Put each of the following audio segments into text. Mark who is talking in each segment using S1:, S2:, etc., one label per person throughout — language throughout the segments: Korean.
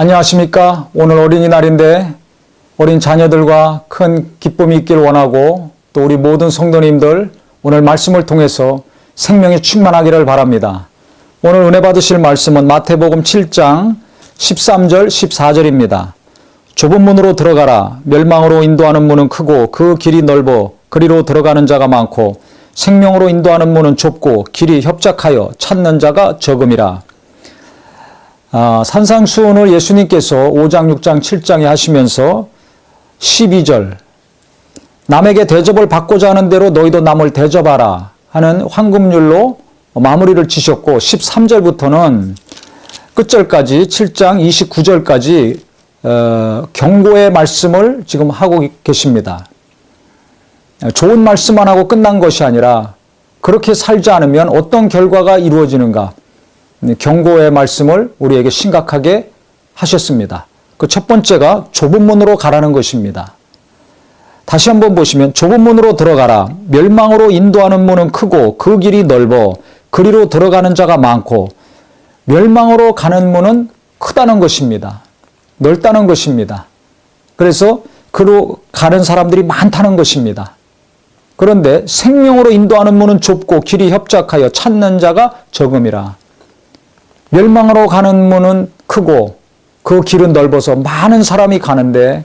S1: 안녕하십니까. 오늘 어린이날인데 어린 자녀들과 큰 기쁨이 있길 원하고 또 우리 모든 성도님들 오늘 말씀을 통해서 생명이 충만하기를 바랍니다. 오늘 은혜 받으실 말씀은 마태복음 7장 13절 14절입니다. 좁은 문으로 들어가라. 멸망으로 인도하는 문은 크고 그 길이 넓어 그리로 들어가는 자가 많고 생명으로 인도하는 문은 좁고 길이 협착하여 찾는 자가 적음이라. 산상수훈을 예수님께서 5장, 6장, 7장에 하시면서 12절 남에게 대접을 받고자 하는 대로 너희도 남을 대접하라 하는 황금률로 마무리를 지셨고 13절부터는 끝절까지 7장 29절까지 경고의 말씀을 지금 하고 계십니다. 좋은 말씀만 하고 끝난 것이 아니라 그렇게 살지 않으면 어떤 결과가 이루어지는가 경고의 말씀을 우리에게 심각하게 하셨습니다. 그 첫 번째가 좁은 문으로 가라는 것입니다. 다시 한번 보시면 좁은 문으로 들어가라. 멸망으로 인도하는 문은 크고 그 길이 넓어 그리로 들어가는 자가 많고 멸망으로 가는 문은 크다는 것입니다. 넓다는 것입니다. 그래서 그로 가는 사람들이 많다는 것입니다. 그런데 생명으로 인도하는 문은 좁고 길이 협착하여 찾는 자가 적음이라. 멸망으로 가는 문은 크고 그 길은 넓어서 많은 사람이 가는데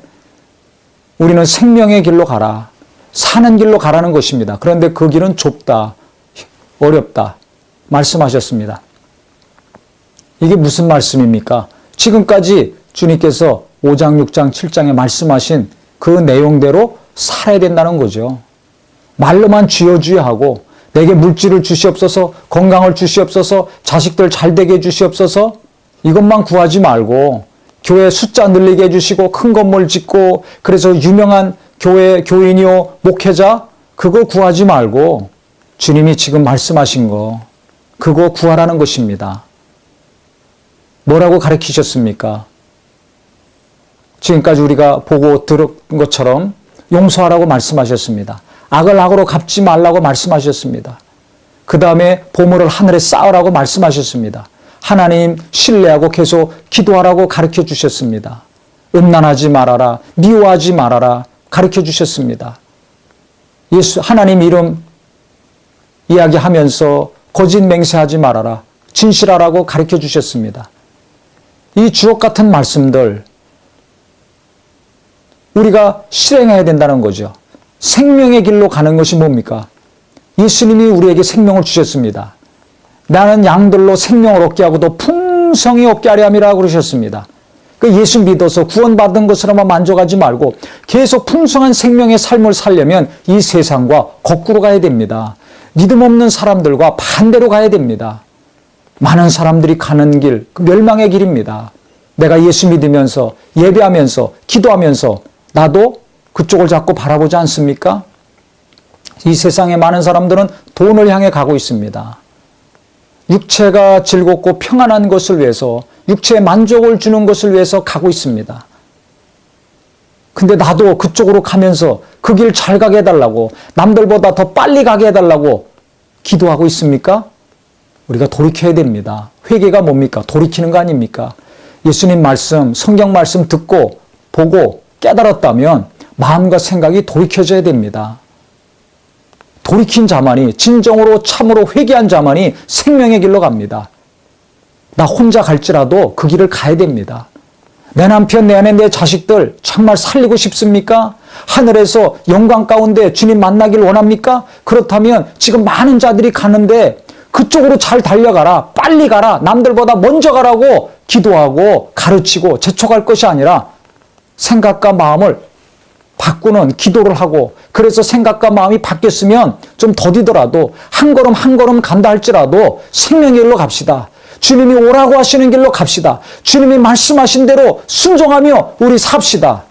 S1: 우리는 생명의 길로 가라. 사는 길로 가라는 것입니다. 그런데 그 길은 좁다. 어렵다. 말씀하셨습니다. 이게 무슨 말씀입니까? 지금까지 주님께서 5장, 6장, 7장에 말씀하신 그 내용대로 살아야 된다는 거죠. 말로만 주여 주여 하고 내게 물질을 주시옵소서, 건강을 주시옵소서, 자식들 잘 되게 해주시옵소서 이것만 구하지 말고 교회 숫자 늘리게 해주시고 큰 건물 짓고 그래서 유명한 교인이요 목회자 그거 구하지 말고 주님이 지금 말씀하신 거 그거 구하라는 것입니다. 뭐라고 가르치셨습니까? 지금까지 우리가 보고 들은 것처럼 용서하라고 말씀하셨습니다. 악을 악으로 갚지 말라고 말씀하셨습니다. 그 다음에 보물을 하늘에 쌓으라고 말씀하셨습니다. 하나님 신뢰하고 계속 기도하라고 가르쳐 주셨습니다. 음란하지 말아라. 미워하지 말아라. 가르쳐 주셨습니다. 하나님 이름 이야기하면서 거짓 맹세하지 말아라. 진실하라고 가르쳐 주셨습니다. 이 주옥 같은 말씀들 우리가 실행해야 된다는 거죠. 생명의 길로 가는 것이 뭡니까? 예수님이 우리에게 생명을 주셨습니다. 나는 양들로 생명을 얻게 하고 더 풍성히 얻게 하려 함이라고 그러셨습니다. 그 예수 믿어서 구원받은 것으로만 만족하지 말고 계속 풍성한 생명의 삶을 살려면 이 세상과 거꾸로 가야 됩니다. 믿음 없는 사람들과 반대로 가야 됩니다. 많은 사람들이 가는 길, 그 멸망의 길입니다. 내가 예수 믿으면서 예배하면서 기도하면서 나도 그쪽을 자꾸 바라보지 않습니까? 이 세상에 많은 사람들은 돈을 향해 가고 있습니다. 육체가 즐겁고 평안한 것을 위해서 육체에 만족을 주는 것을 위해서 가고 있습니다. 근데 나도 그쪽으로 가면서 그 길 잘 가게 해달라고 남들보다 더 빨리 가게 해달라고 기도하고 있습니까? 우리가 돌이켜야 됩니다. 회개가 뭡니까? 돌이키는 거 아닙니까? 예수님 말씀, 성경 말씀 듣고 보고 깨달았다면 마음과 생각이 돌이켜져야 됩니다. 돌이킨 자만이 진정으로 참으로 회개한 자만이 생명의 길로 갑니다. 나 혼자 갈지라도 그 길을 가야 됩니다. 내 남편, 내 아내, 내 자식들 정말 살리고 싶습니까? 하늘에서 영광 가운데 주님 만나길 원합니까? 그렇다면 지금 많은 자들이 가는데 그쪽으로 잘 달려가라. 빨리 가라. 남들보다 먼저 가라고 기도하고 가르치고 재촉할 것이 아니라 생각과 마음을 바꾸는 기도를 하고 그래서 생각과 마음이 바뀌었으면 좀 더디더라도 한 걸음 한 걸음 간다 할지라도 생명의 길로 갑시다. 주님이 오라고 하시는 길로 갑시다. 주님이 말씀하신 대로 순종하며 우리 삽시다.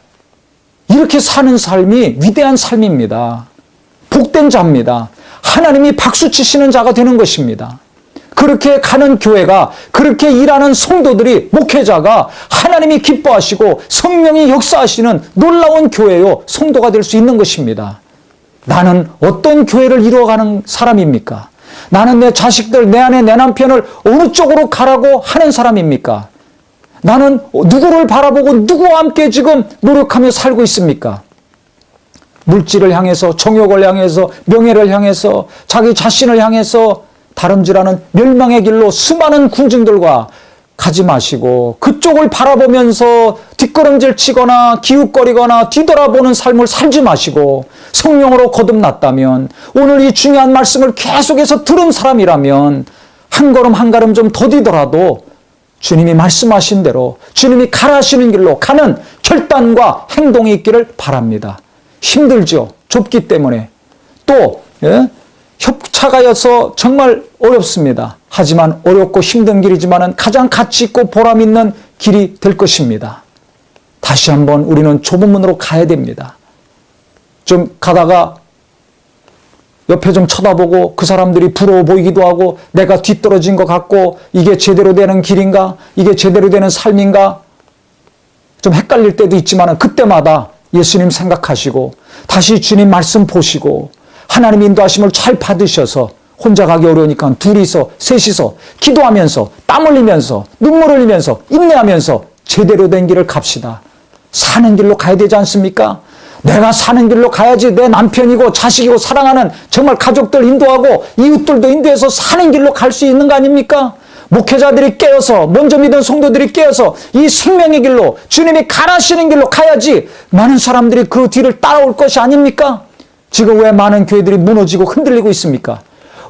S1: 이렇게 사는 삶이 위대한 삶입니다. 복된 자입니다. 하나님이 박수 치시는 자가 되는 것입니다. 그렇게 가는 교회가 그렇게 일하는 성도들이 목회자가 하나님이 기뻐하시고 성령이 역사하시는 놀라운 교회요 성도가 될 수 있는 것입니다. 나는 어떤 교회를 이루어가는 사람입니까? 나는 내 자식들, 내 아내, 내 남편을 어느 쪽으로 가라고 하는 사람입니까? 나는 누구를 바라보고 누구와 함께 지금 노력하며 살고 있습니까? 물질을 향해서, 정욕을 향해서, 명예를 향해서, 자기 자신을 향해서 다름질하는 멸망의 길로 수많은 군중들과 가지 마시고 그쪽을 바라보면서 뒷걸음질 치거나 기웃거리거나 뒤돌아보는 삶을 살지 마시고 성령으로 거듭났다면, 오늘 이 중요한 말씀을 계속해서 들은 사람이라면 한 걸음 한 걸음 좀 더디더라도 주님이 말씀하신 대로 주님이 가라하시는 길로 가는 결단과 행동이 있기를 바랍니다. 힘들죠. 좁기 때문에. 또 협착하여서 정말 어렵습니다. 하지만 어렵고 힘든 길이지만 가장 가치 있고 보람 있는 길이 될 것입니다. 다시 한번 우리는 좁은 문으로 가야 됩니다. 좀 가다가 옆에 좀 쳐다보고 그 사람들이 부러워 보이기도 하고 내가 뒤떨어진 것 같고 이게 제대로 되는 길인가? 이게 제대로 되는 삶인가? 좀 헷갈릴 때도 있지만 그때마다 예수님 생각하시고 다시 주님 말씀 보시고 하나님 인도하심을 잘 받으셔서 혼자 가기 어려우니까 둘이서 셋이서 기도하면서 땀 흘리면서 눈물 흘리면서 인내하면서 제대로 된 길을 갑시다. 사는 길로 가야 되지 않습니까? 내가 사는 길로 가야지 내 남편이고 자식이고 사랑하는 정말 가족들 인도하고 이웃들도 인도해서 사는 길로 갈 수 있는 거 아닙니까? 목회자들이 깨어서, 먼저 믿은 성도들이 깨어서 이 생명의 길로 주님이 가라시는 길로 가야지 많은 사람들이 그 뒤를 따라올 것이 아닙니까? 지금 왜 많은 교회들이 무너지고 흔들리고 있습니까?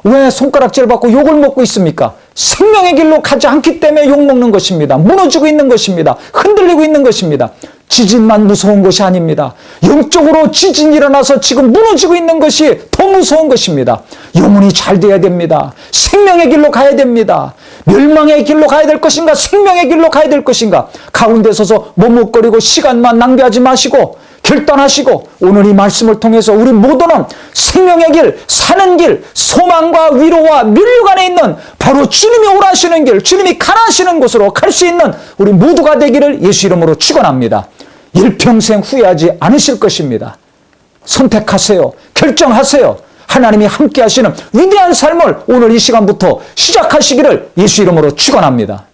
S1: 왜 손가락질 받고 욕을 먹고 있습니까? 생명의 길로 가지 않기 때문에 욕먹는 것입니다. 무너지고 있는 것입니다. 흔들리고 있는 것입니다. 지진만 무서운 것이 아닙니다. 영적으로 지진이 일어나서 지금 무너지고 있는 것이 더 무서운 것입니다. 영혼이 잘 돼야 됩니다. 생명의 길로 가야 됩니다. 멸망의 길로 가야 될 것인가? 생명의 길로 가야 될 것인가? 가운데 서서 머뭇거리고 시간만 낭비하지 마시고 결단하시고 오늘 이 말씀을 통해서 우리 모두는 생명의 길, 사는 길, 소망과 위로와 면류 안에 있는 바로 주님이 오라시는 길, 주님이 가라시는 곳으로 갈 수 있는 우리 모두가 되기를 예수 이름으로 축원합니다. 일평생 후회하지 않으실 것입니다. 선택하세요. 결정하세요. 하나님이 함께 하시는 위대한 삶을 오늘 이 시간부터 시작하시기를 예수 이름으로 축원합니다.